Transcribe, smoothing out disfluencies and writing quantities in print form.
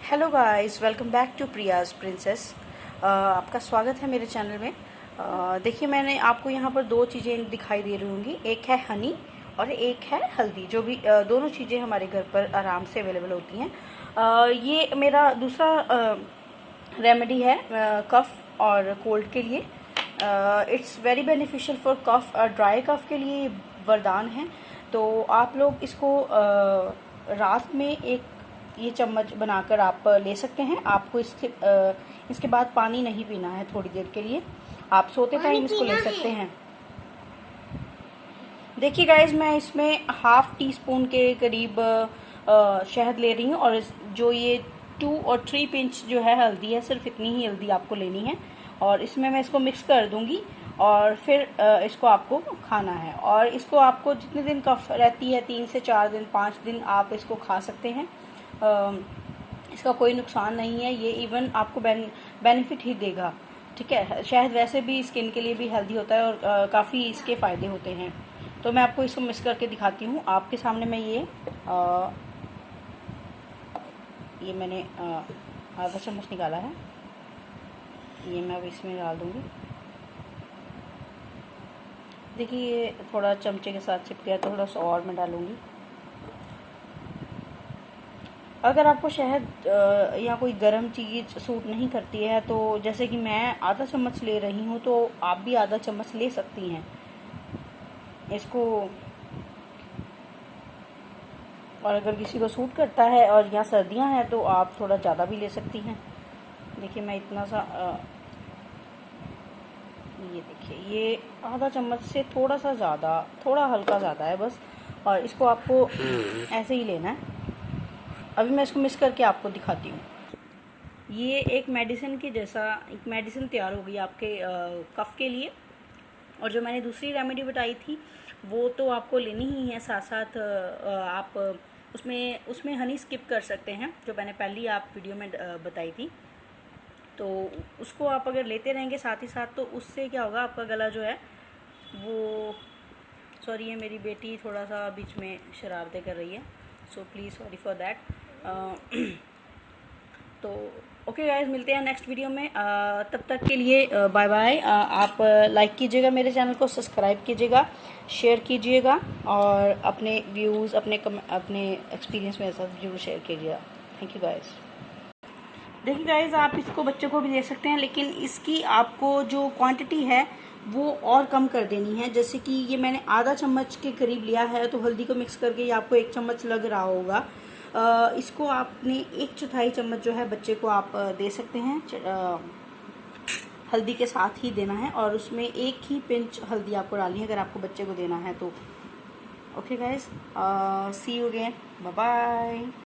Hello guys, welcome back to Priya's princess. आपका स्वागत है मेरे चैनल में। देखिए, मैंने आपको यहाँ पर दो चीज़ें दिखाई दे रही होंगी। एक है हनी और एक है हल्दी, जो भी दोनों चीज़ें हमारे घर पर आराम से अवेलेबल होती हैं। ये मेरा दूसरा रेमेडी है कफ़ और कोल्ड के लिए। It's very beneficial for cough, dry cough के लिए वरदान है। तो आप लोग इसको रात में एक ये चम्मच बनाकर आप ले सकते हैं। आपको इसके बाद पानी नहीं पीना है थोड़ी देर के लिए। आप सोते टाइम इसको ले सकते हैं। देखिए गाइज, मैं इसमें हाफ टी स्पून के करीब शहद ले रही हूँ, और जो ये 2 और 3 पिंच जो है हल्दी है, सिर्फ इतनी ही हल्दी आपको लेनी है। और इसमें मैं इसको मिक्स कर दूंगी और फिर इसको आपको खाना है। और इसको आपको जितने दिन कफ रहती है, 3 से 4 दिन 5 दिन आप इसको खा सकते हैं। इसका कोई नुकसान नहीं है, ये इवन आपको बेनिफिट ही देगा। ठीक है, शहद वैसे भी स्किन के लिए भी हेल्दी होता है और काफ़ी इसके फ़ायदे होते हैं। तो मैं आपको इसको मिक्स करके दिखाती हूँ आपके सामने। मैं ये मैंने आधा चम्मच निकाला है, ये मैं अब इसमें डाल दूँगी। देखिए, ये थोड़ा चमचे के साथ चिपक गया, तो थोड़ा सा और मैं डालूँगी। अगर आपको शहद या कोई गर्म चीज़ सूट नहीं करती है, तो जैसे कि मैं आधा चम्मच ले रही हूँ, तो आप भी आधा चम्मच ले सकती हैं इसको। और अगर किसी को सूट करता है और यहाँ सर्दियाँ हैं, तो आप थोड़ा ज़्यादा भी ले सकती हैं। देखिए, मैं इतना सा ये देखिए, ये आधा चम्मच से थोड़ा सा ज़्यादा, थोड़ा हल्का ज़्यादा है बस। और इसको आपको ऐसे ही लेना है। अभी मैं इसको मिक्स करके आपको दिखाती हूँ। ये एक मेडिसिन के जैसा एक मेडिसिन तैयार हो गई आपके कफ़ के लिए। और जो मैंने दूसरी रेमेडी बताई थी, वो तो आपको लेनी ही है। साथ साथ आप उसमें हनी स्किप कर सकते हैं, जो मैंने पहली आप वीडियो में बताई थी। तो उसको आप अगर लेते रहेंगे साथ ही साथ, तो उससे क्या होगा, आपका गला जो है वो, सॉरी, ये मेरी बेटी थोड़ा सा बीच में शरारतें कर रही है, so please sorry for that. तो ओके गाइस, मिलते हैं नेक्स्ट वीडियो में। तब तक के लिए बाय बाय। आप लाइक कीजिएगा मेरे चैनल को, सब्सक्राइब कीजिएगा, शेयर कीजिएगा, और अपने व्यूज़, अपने एक्सपीरियंस मेरे साथ जरूर शेयर कीजिएगा। Thank you guys. देखिए गाइस, आप इसको बच्चों को भी दे सकते हैं, लेकिन इसकी आपको जो क्वांटिटी है वो और कम कर देनी है। जैसे कि ये मैंने आधा चम्मच के करीब लिया है, तो हल्दी को मिक्स करके ये आपको 1 चम्मच लग रहा होगा। इसको आपने 1/4 चम्मच जो है बच्चे को आप दे सकते हैं। हल्दी के साथ ही देना है, और उसमें 1 ही पिंच हल्दी आपको डालनी है अगर आपको बच्चे को देना है तो। Okay guys, see you again, bye bye.